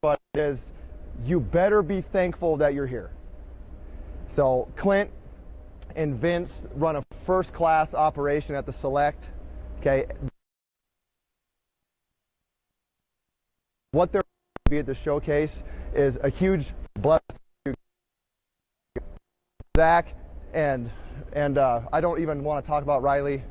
but is you better be thankful that you're here. So Clint and Vince run a first-class operation at the Select. Okay, what they're going to be at the showcase is a huge blessing to Zach and I don't even want to talk about Riley.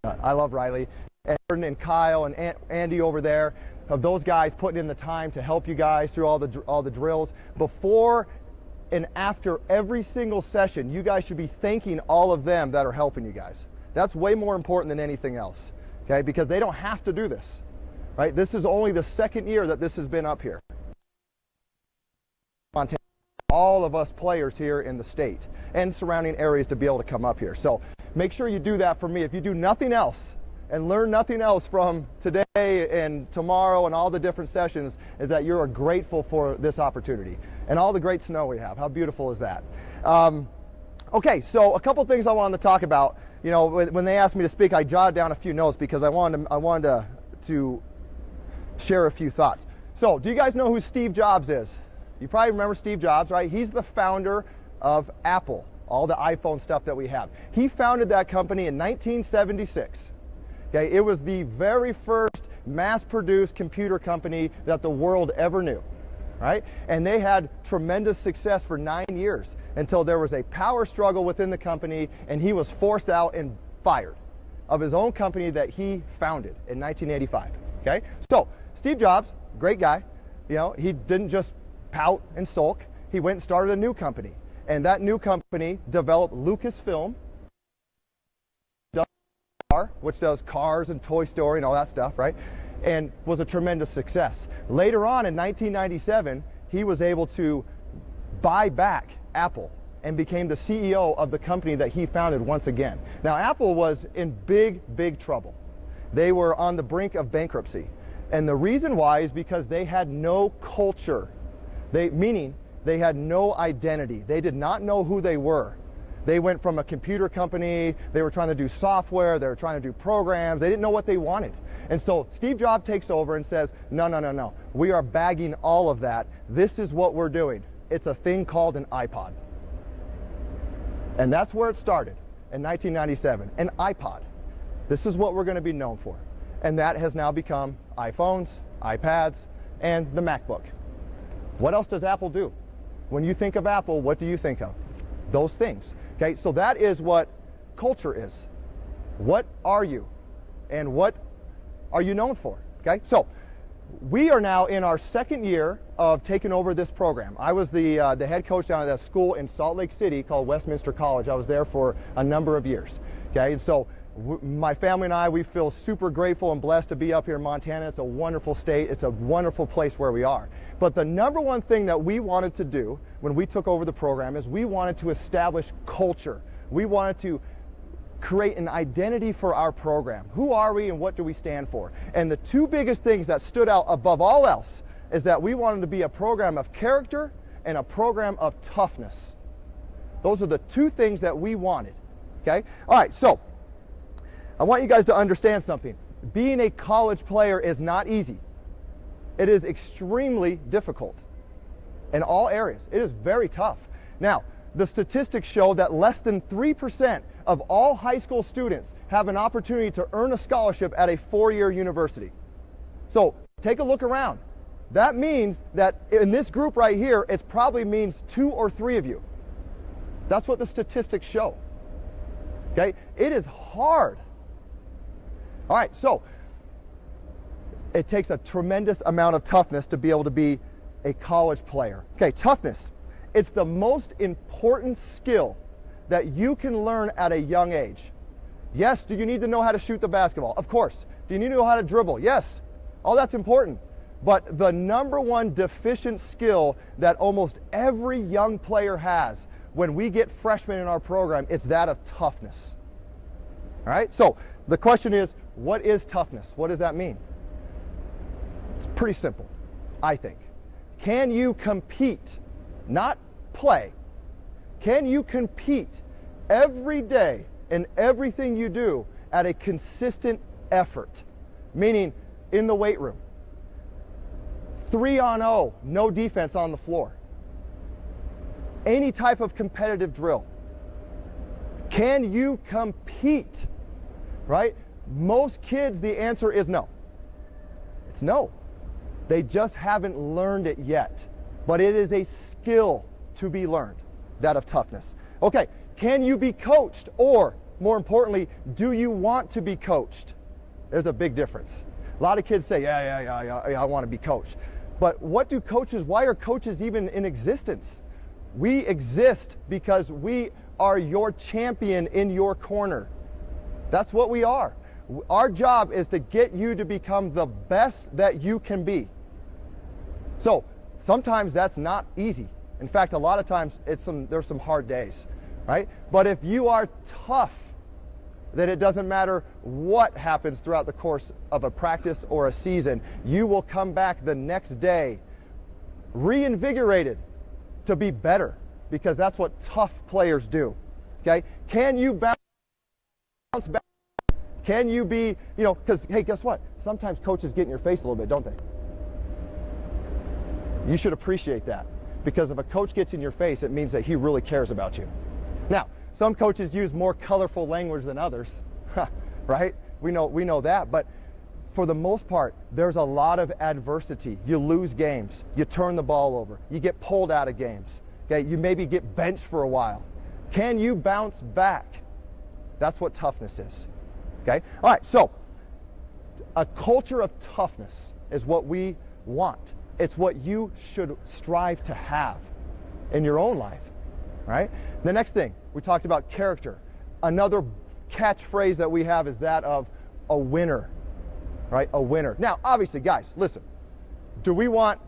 I love Riley. And Jordan and Kyle and Andy over there, of those guys putting in the time to help you guys through all the drills. Before and after every single session, you guys should be thanking all of them that are helping you guys. That's way more important than anything else, okay? Because they don't have to do this, right? This is only the second year that this has been up here. All of us players here in the state and surrounding areas to be able to come up here. So make sure you do that for me. If you do nothing else and learn nothing else from today and tomorrow and all the different sessions, is that you're grateful for this opportunity and all the great snow we have. How beautiful is that? Okay, so a couple things I wanted to talk about. You know, when they asked me to speak, I jotted down a few notes because I wanted to share a few thoughts. So, do you guys know who Steve Jobs is? You probably remember Steve Jobs, right? He's the founder of Apple, all the iPhone stuff that we have. He founded that company in 1976. Okay, it was the very first mass-produced computer company that the world ever knew, right? And they had tremendous success for 9 years until there was a power struggle within the company, and he was forced out and fired of his own company that he founded in 1985. Okay, so Steve Jobs, great guy. You know, he didn't just pout and sulk. He went and started a new company, and that new company developed Lucasfilm, which does Cars and Toy Story and all that stuff, right? And was a tremendous success. Later on in 1997, he was able to buy back Apple and became the CEO of the company that he founded once again. Now, Apple was in big trouble. They were on the brink of bankruptcy. And the reason why is because they had no culture. Meaning they had no identity. They did not know who they were. They went from a computer company, they were trying to do software, they were trying to do programs, they didn't know what they wanted. And so Steve Jobs takes over and says, no, we are bagging all of that. This is what we're doing. It's a thing called an iPod. And that's where it started in 1997, an iPod. This is what we're going to be known for. And that has now become iPhones, iPads, and the MacBook. What else does Apple do? When you think of Apple, what do you think of? Those things. Okay, so that is what culture is. What are you? And what are you known for? Okay, so we are now in our second year of taking over this program. I was the head coach down at a school in Salt Lake City called Westminster College. I was there for a number of years. Okay, and so my family and I, we feel super grateful and blessed to be up here in Montana. It's a wonderful state. It's a wonderful place where we are. But the number one thing that we wanted to do when we took over the program is we wanted to establish culture. We wanted to create an identity for our program. Who are we and what do we stand for? And the two biggest things that stood out above all else is that we wanted to be a program of character and a program of toughness. Those are the two things that we wanted. Okay? All right, so I want you guys to understand something. Being a college player is not easy. It is extremely difficult in all areas. It is very tough. Now, the statistics show that less than 3% of all high school students have an opportunity to earn a scholarship at a four-year university. So take a look around. That means that in this group right here, it probably means 2 or 3 of you. That's what the statistics show. Okay? It is hard. All right, so it takes a tremendous amount of toughness to be able to be a college player. Okay, toughness. It's the most important skill that you can learn at a young age. Yes, do you need to know how to shoot the basketball? Of course. Do you need to know how to dribble? Yes. All that's important. But the number one deficient skill that almost every young player has when we get freshmen in our program, it's that of toughness. All right? So the question is, what is toughness? What does that mean? It's pretty simple, I think. Can you compete, not play? Can you compete every day in everything you do at a consistent effort? Meaning in the weight room, 3-on-0, no defense on the floor. Any type of competitive drill. Can you compete? Right? Most kids, the answer is no. It's no. They just haven't learned it yet. But it is a skill to be learned, that of toughness. Okay, can you be coached? Or, more importantly, do you want to be coached? There's a big difference. A lot of kids say, yeah, I want to be coached. But what do coaches, why are coaches even in existence? We exist because we are your champion in your corner. That's what we are. Our job is to get you to become the best that you can be. So sometimes that's not easy. In fact, a lot of times there's some hard days, right? But if you are tough, then it doesn't matter what happens throughout the course of a practice or a season, you will come back the next day reinvigorated to be better, because that's what tough players do. Okay? Can you bounce back? Can you be, because, hey, guess what? Sometimes coaches get in your face a little bit, don't they? You should appreciate that, because if a coach gets in your face, it means that he really cares about you. Now, some coaches use more colorful language than others, right? We know that, but for the most part, there's a lot of adversity. You lose games, you turn the ball over, you get pulled out of games, okay? You maybe get benched for a while. Can you bounce back? That's what toughness is, okay? All right, so a culture of toughness is what we want. It's what you should strive to have in your own life, right? The next thing, we talked about character. Another catchphrase that we have is that of a winner, right? A winner. Now, obviously, guys, listen. Do we want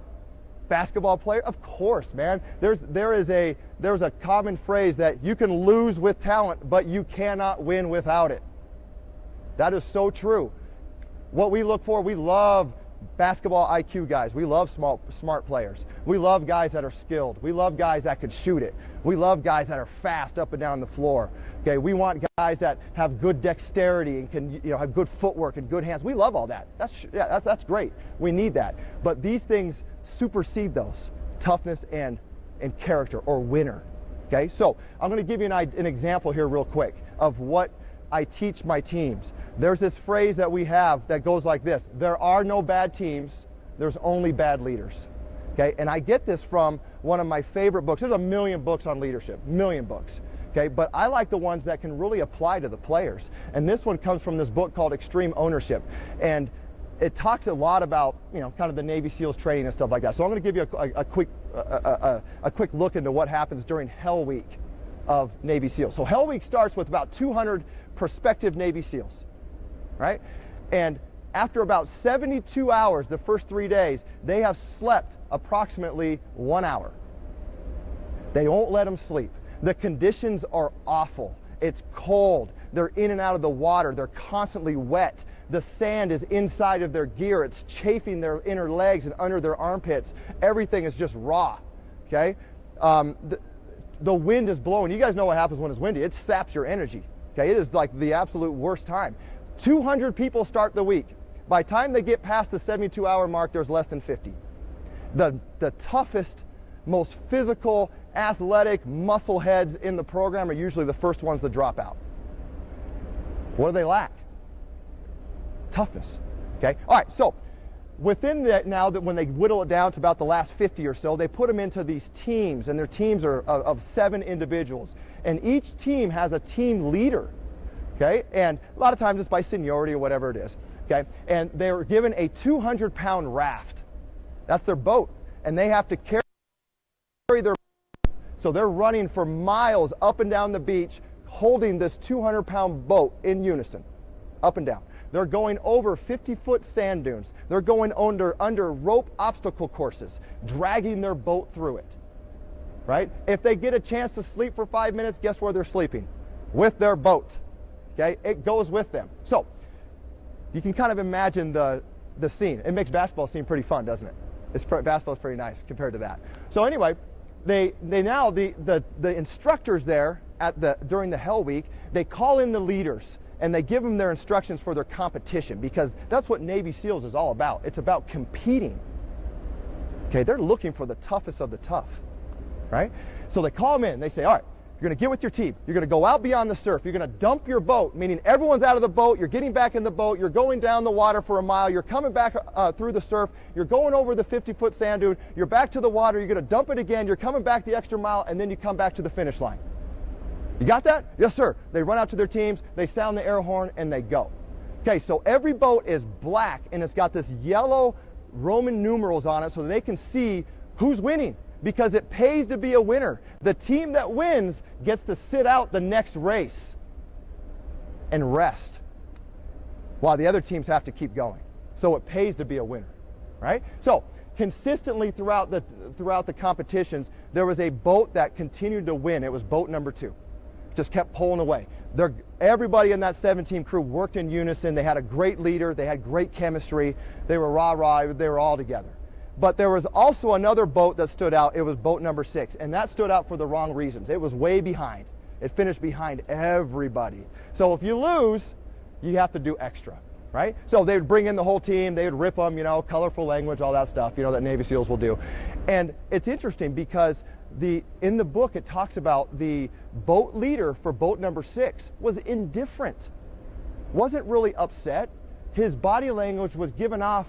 basketball players? Of course, man. There's a common phrase that you can lose with talent, but you cannot win without it. That is so true. What we look for, we love basketball IQ guys. We love smart players. We love guys that are skilled. We love guys that can shoot it. We love guys that are fast up and down the floor. Okay, we want guys that have good dexterity and can have good footwork and good hands. We love all that. That's great. We need that. But these things supersede those: toughness and character, or winner. Okay, so I'm going to give you an example here real quick of what I teach my teams. There's this phrase that we have that goes like this: there are no bad teams, there's only bad leaders. Okay, and I get this from one of my favorite books. There's a million books on leadership, million books. Okay, but I like the ones that can really apply to the players. And this one comes from this book called Extreme Ownership. And it talks a lot about, kind of the Navy SEALs training and stuff like that. So I'm going to give you a quick look into what happens during Hell Week of Navy SEALs. So Hell Week starts with about 200 prospective Navy SEALs, right? And after about 72 hours, the first 3 days, they have slept approximately 1 hour. They won't let them sleep. The conditions are awful. It's cold. They're in and out of the water. They're constantly wet. The sand is inside of their gear. It's chafing their inner legs and under their armpits. Everything is just raw, okay? The wind is blowing. You guys know what happens when it's windy. It saps your energy, okay? It is like the absolute worst time. 200 people start the week. By the time they get past the 72-hour mark, there's less than 50. The toughest, most physical, athletic muscle heads in the program are usually the first ones to drop out. What do they lack? Toughness. Okay? All right, so within that, now that when they whittle it down to about the last 50 or so, they put them into these teams, and their teams are of 7 individuals. And each team has a team leader. Okay? And a lot of times it's by seniority or whatever it is. Okay? And they're given a 200-pound raft. That's their boat. And they have to carry their boat. So they're running for miles up and down the beach, holding this 200-pound boat in unison, up and down. They're going over 50-foot sand dunes. They're going under rope obstacle courses, dragging their boat through it. Right? If they get a chance to sleep for 5 minutes, guess where they're sleeping? With their boat. Okay? It goes with them. So you can kind of imagine the scene. It makes basketball seem pretty fun, doesn't it? Basketball's pretty nice compared to that. So anyway, the instructors there during the Hell Week, they call in the leaders and they give them their instructions for their competition, because that's what Navy SEALs is all about. It's about competing. Okay, they're looking for the toughest of the tough, right? So they call them in. They say, all right, you're going to get with your team. You're going to go out beyond the surf. You're going to dump your boat, meaning everyone's out of the boat. You're getting back in the boat. You're going down the water for a mile. You're coming back through the surf. You're going over the 50-foot sand dune. You're back to the water. You're going to dump it again. You're coming back the extra mile, and then you come back to the finish line. You got that? Yes, sir. They run out to their teams. They sound the air horn, and they go. Okay, so every boat is black, and it's got this yellow Roman numerals on it so they can see who's winning, because it pays to be a winner. The team that wins gets to sit out the next race and rest while the other teams have to keep going. So it pays to be a winner, right? So consistently throughout the competitions, there was a boat that continued to win. It was boat number 2. Just kept pulling away. Everybody in that 7-team crew worked in unison. They had a great leader. They had great chemistry. They were rah-rah. They were all together. But there was also another boat that stood out. It was boat number 6, and that stood out for the wrong reasons. It was way behind. It finished behind everybody. So if you lose, you have to do extra, right? So they would bring in the whole team. They would rip them, colorful language, all that stuff, that Navy SEALs will do. And it's interesting because in the book it talks about the boat leader for boat number 6 was indifferent, wasn't really upset. His body language was giving off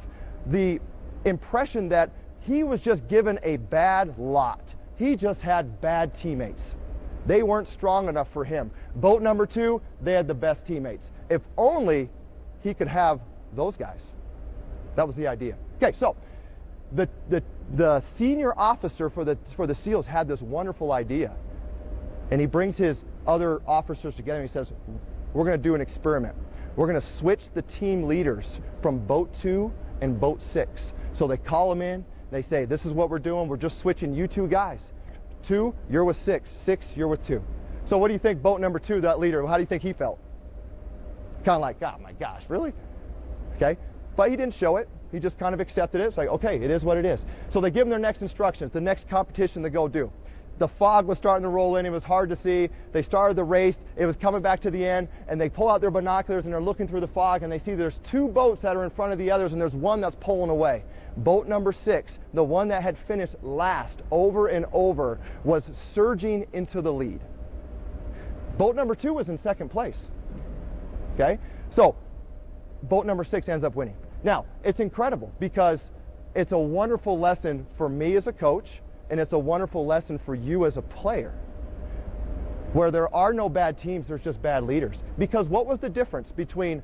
the impression that he was just given a bad lot. He just had bad teammates. They weren't strong enough for him. Boat number 2, they had the best teammates. If only he could have those guys. That was the idea. Okay, so the senior officer for the SEALs had this wonderful idea, and he brings his other officers together and he says, we're going to do an experiment. We're going to switch the team leaders from boat 2 and boat 6. So they call them in. They say, this is what we're doing. We're just switching you 2 guys. 2, you're with 6. 6, you're with 2. So what do you think boat number 2, that leader, how do you think he felt? Kind of like, oh my gosh, really? Okay, but he didn't show it. He just kind of accepted it. It's like, okay, it is what it is. So they give him their next instructions, the next competition to go do. The fog was starting to roll in. It was hard to see. They started the race. It was coming back to the end, and they pull out their binoculars, and they're looking through the fog, and they see there's 2 boats that are in front of the others, and there's one that's pulling away. Boat number 6, the one that had finished last over and over, was surging into the lead. Boat number 2 was in second place. Okay? So boat number 6 ends up winning. Now, it's incredible because it's a wonderful lesson for me as a coach, and it's a wonderful lesson for you as a player. Where there are no bad teams, there's just bad leaders. Because what was the difference between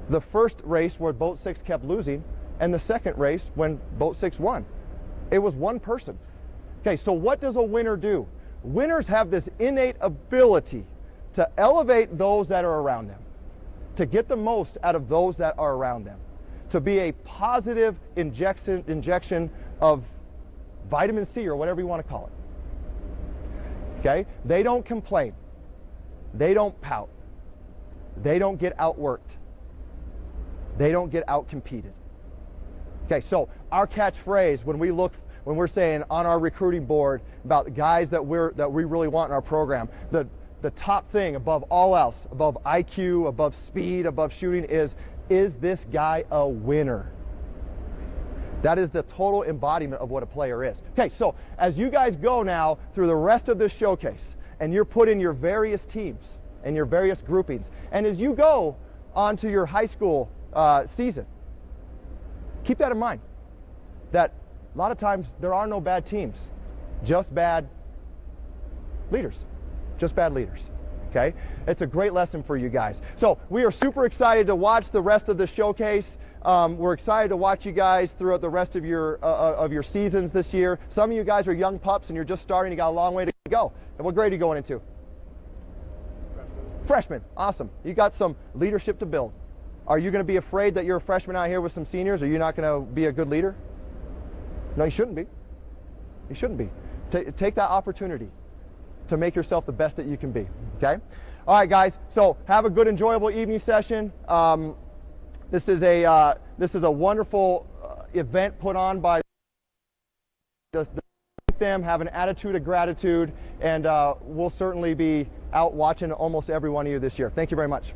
the first race where boat 6 kept losing and the second race when boat 6 won? It was one person. Okay, so what does a winner do? Winners have this innate ability to elevate those that are around them, to get the most out of those that are around them, to be a positive injection of vitamin C or whatever you want to call it. Okay? They don't complain. They don't pout. They don't get outworked. They don't get outcompeted. Okay, so our catchphrase when we're saying on our recruiting board about the guys that we really want in our program, the top thing above all else, above IQ, above speed, above shooting is this guy a winner? That is the total embodiment of what a player is. Okay, so as you guys go now through the rest of this showcase, and you're put in your various teams and your various groupings, and as you go onto your high school season, keep that in mind, that a lot of times there are no bad teams, just bad leaders. Just bad leaders. Okay? It's a great lesson for you guys. So we are super excited to watch the rest of the showcase. We're excited to watch you guys throughout the rest of your seasons this year. Some of you guys are young pups and you're just starting. You got a long way to go. And what grade are you going into? Freshman. Awesome. You got some leadership to build. Are you going to be afraid that you're a freshman out here with some seniors? Are you not going to be a good leader? No, you shouldn't be. You shouldn't be. Take that opportunity to make yourself the best that you can be. Okay? All right, guys. So have a good, enjoyable evening session. This is a wonderful event put on by them. Have an attitude of gratitude, and we'll certainly be out watching almost every one of you this year. Thank you very much.